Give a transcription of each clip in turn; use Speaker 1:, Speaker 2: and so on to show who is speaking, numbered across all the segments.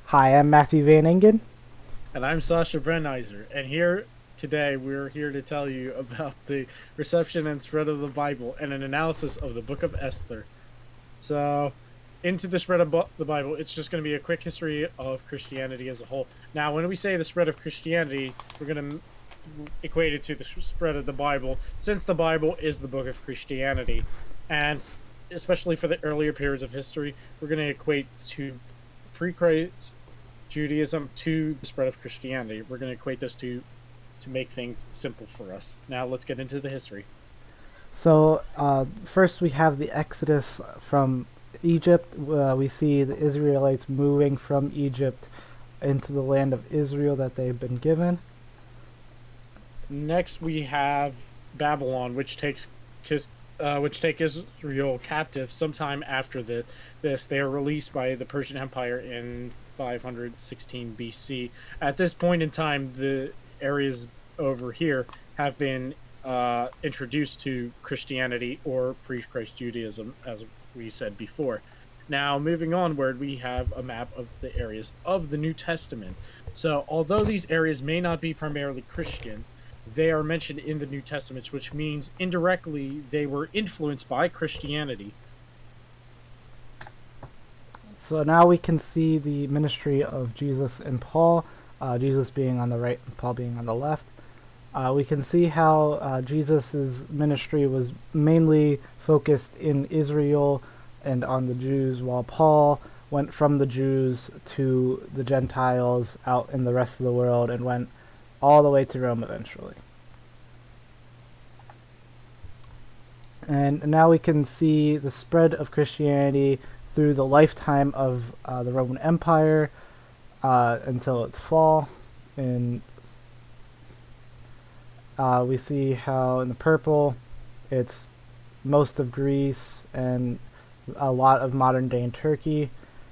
Speaker 1: Hi, I'm Matthew Van Ingen.
Speaker 2: And I'm Sasha Brennheiser. And here today, we're here to tell you about the reception and spread of the Bible and an analysis of the book of Esther. So, into the spread of the Bible, it's just going to be a quick history of Christianity as a whole. Now, when we say the spread of Christianity, we're going to equate it to the spread of the Bible, since the Bible is the book of Christianity. And especially for the earlier periods of history, we're going to equate to pre Christ Judaism to the spread of Christianity. We're going to equate those two to make things simple for us. Now let's get into the history.
Speaker 1: First we have the Exodus from Egypt. We see the Israelites moving from Egypt into the land of Israel that they've been given.
Speaker 2: Next, we have Babylon, which take Israel captive sometime after this. They are released by the Persian Empire in 516 BC. At this point in time, the areas over here have been introduced to Christianity or pre-Christ Judaism, as we said before. Now, moving onward, we have a map of the areas of the New Testament. So, although these areas may not be primarily Christian, they are mentioned in the New Testament, which means indirectly they were influenced by Christianity.
Speaker 1: So now we can see the ministry of Jesus and Paul, Jesus being on the right and Paul being on the left. We can see how Jesus' ministry was mainly focused in Israel and on the Jews, while Paul went from the Jews to the Gentiles out in the rest of the world and went all the way to Rome eventually. And now we can see the spread of Christianity through the lifetime of the Roman Empire until its fall. And we see how in the purple it's most of Greece and a lot of modern day in Turkey,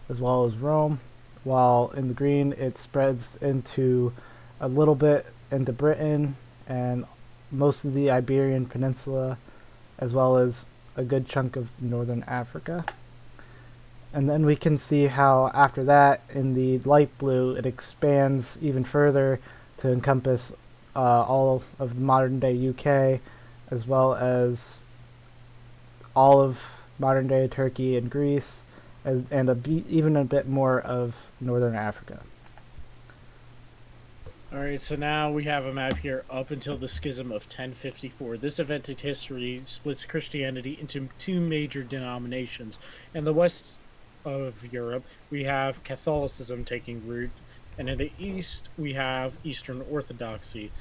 Speaker 1: as well as Rome, while in the green it spreads into a little bit into Britain and most of the Iberian Peninsula, as well as a good chunk of northern Africa. And then we can see how after that, in the light blue, it expands even further to encompass all of the modern day UK, as well as all of modern day Turkey and Greece, and even a bit more of northern Africa.
Speaker 2: All right, so now we have a map here up until the Schism of 1054. This event in history splits Christianity into two major denominations. In the west of Europe, we have Catholicism taking root, and in the east, we have Eastern Orthodoxy.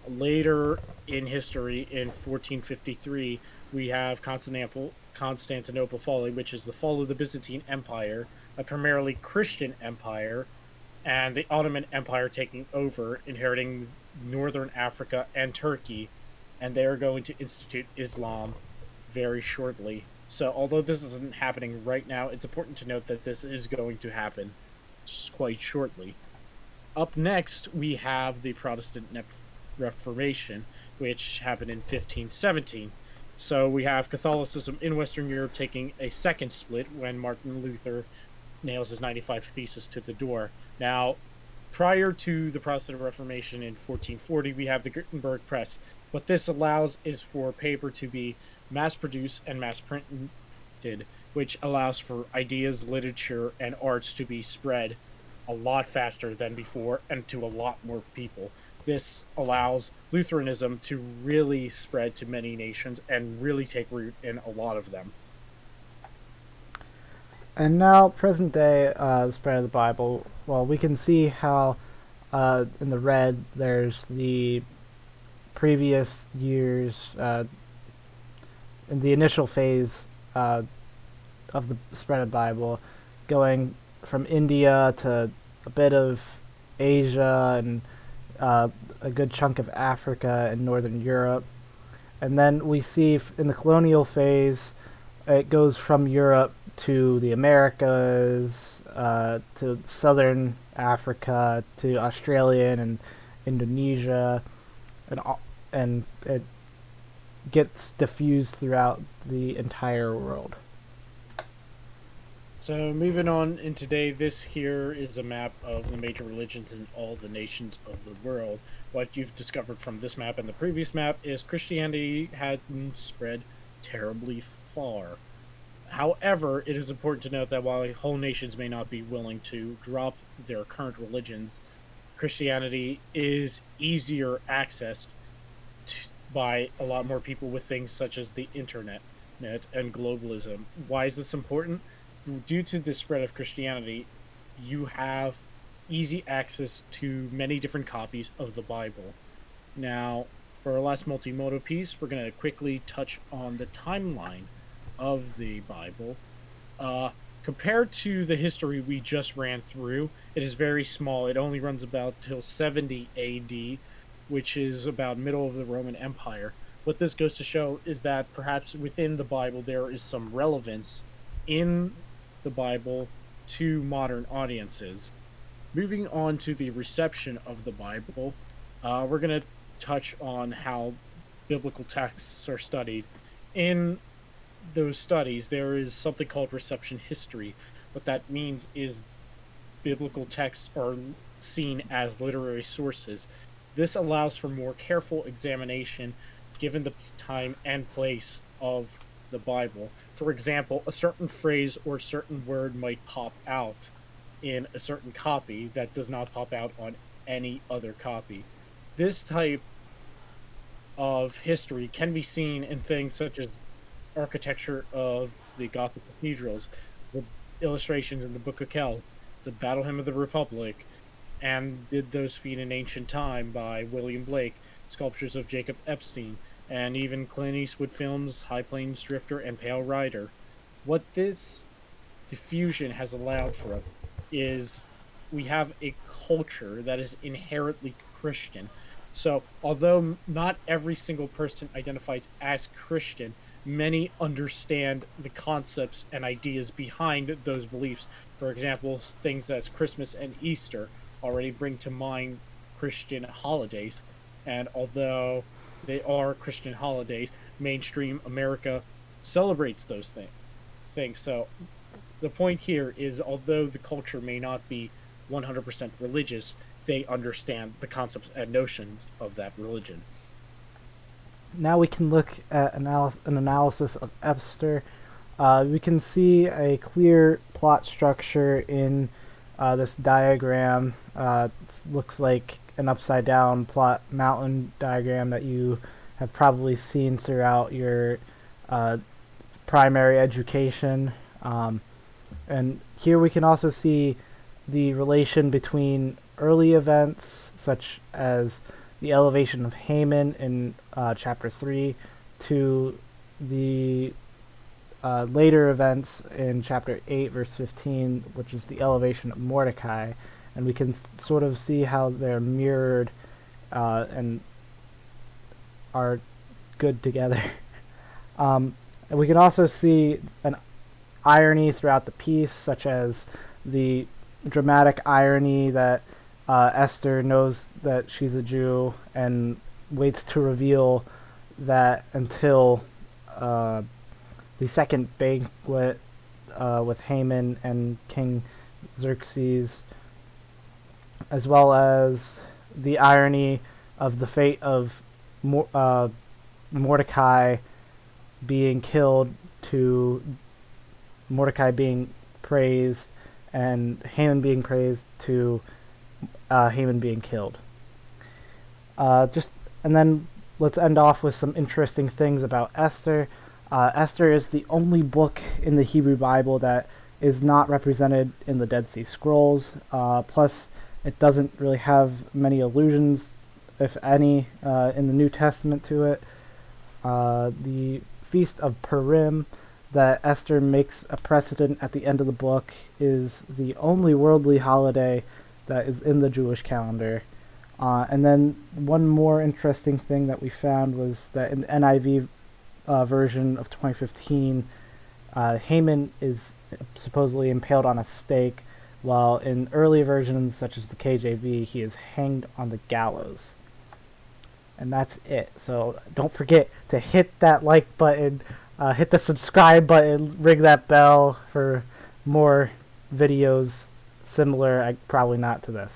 Speaker 2: Later in history, in 1453, we have Constantinople falling, which is the fall of the Byzantine Empire, a primarily Christian empire, and the Ottoman Empire taking over, inheriting northern Africa and Turkey, and they are going to institute Islam very shortly. So, although this isn't happening right now, it's important to note that this is going to happen quite shortly. Up next, we have the Protestant Reformation, which happened in 1517. So we have Catholicism in Western Europe taking a second split when Martin Luther nails his 95 Thesis to the door. Now, prior to the Protestant Reformation in 1440, we have the Gutenberg Press. What this allows is for paper to be mass produced and mass printed, which allows for ideas, literature, and arts to be spread a lot faster than before and to a lot more people. This allows Lutheranism to really spread to many nations and really take root in a lot of them.
Speaker 1: And now, present day, the spread of the Bible. Well, we can see how in the red there's the previous years in the initial phase of the spread of the Bible, going from India to a bit of Asia and a good chunk of Africa and northern Europe. And then we see in the colonial phase, it goes from Europe to the Americas, to southern Africa, to Australia and Indonesia, and and it gets diffused throughout the entire world.
Speaker 2: So moving on in today, this here is a map of the major religions in all the nations of the world. What you've discovered from this map and the previous map is Christianity hadn't spread terribly far. However, it is important to note that while whole nations may not be willing to drop their current religions, Christianity is easier accessed by a lot more people with things such as the internet and globalism. Why is this important? Due to the spread of Christianity, you have easy access to many different copies of the Bible. Now, for our last multimodal piece, we're going to quickly touch on the timeline of the Bible. Uh, Compared to the history we just ran through, it is very small. It only runs about till 70 AD, which is about middle of the Roman Empire. What this goes to show is that perhaps within the Bible there is some relevance in the Bible to modern audiences. Moving on to the reception of the Bible, we're going to touch on how biblical texts are studied. In those studies, there is something called reception history. What that means is biblical texts are seen as literary sources. This allows for more careful examination given the time and place of the Bible. For example, a certain phrase or certain word might pop out in a certain copy that does not pop out on any other copy. This type of history can be seen in things such as architecture of the Gothic cathedrals, the illustrations in the Book of Kells, the Battle Hymn of the Republic, and Did Those Feet in Ancient Time by William Blake, sculptures of Jacob Epstein, and even Clint Eastwood films High Plains Drifter and Pale Rider. What this diffusion has allowed for us is we have a culture that is inherently Christian. So, although not every single person identifies as Christian, many understand the concepts and ideas behind those beliefs. For example, things as Christmas and Easter already bring to mind Christian holidays. And although they are Christian holidays, mainstream America celebrates those things. So the point here is although the culture may not be 100% religious, they understand the concepts and notions of that religion.
Speaker 1: Now we can look at an analysis of Esther. We can see a clear plot structure in this diagram. It looks like an upside down plot mountain diagram that you have probably seen throughout your primary education. And here we can also see the relation between early events such as the elevation of Haman in chapter 3 to the later events in chapter 8 verse 15, which is the elevation of Mordecai. And we can sort of see how they're mirrored and are good together. And we can also see an irony throughout the piece, such as the dramatic irony that Esther knows that she's a Jew and waits to reveal that until the second banquet with Haman and King Xerxes, as well as the irony of the fate of Mordecai being killed to Mordecai being praised and Haman being praised to Haman being killed. And then let's end off with some interesting things about Esther. Esther is the only book in the Hebrew Bible that is not represented in the Dead Sea Scrolls. Plus, it doesn't really have many allusions, if any, in the New Testament to it. The Feast of Purim that Esther makes a precedent at the end of the book is the only worldly holiday that is in the Jewish calendar. And then one more interesting thing that we found was that in the NIV version of 2015, Haman is supposedly impaled on a stake, while in early versions such as the KJV, he is hanged on the gallows. And that's it. So don't forget to hit that like button, hit the subscribe button, ring that bell for more videos similar, probably not to this.